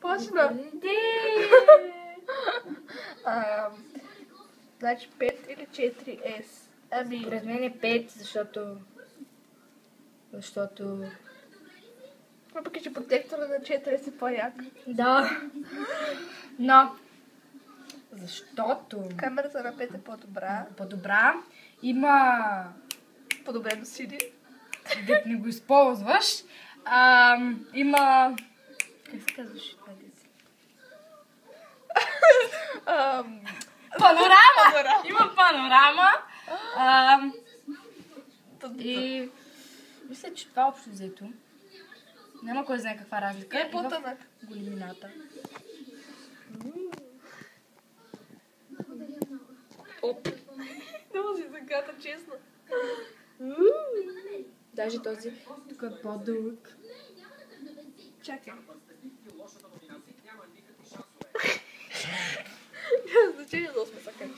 почна. Значи 5 или 4S? Ами... Пред мен е 5, защото... Въпреки, че протектора на 4S е по-як. Да. Но... Защото... Камерата на 5 е по-добра. По-добра. Има... Подобрено сиди. Дет не го използваш. Има... Как се казваш това деси? Панорама! Има панорама. И... Мисля, че това общо взето. Няма кой знае каква разлика. Е по-тънък. Големината. Оп. Много си загата, честно. Даже този тук е по-дълъг. Чакай. Значение да сме сакали.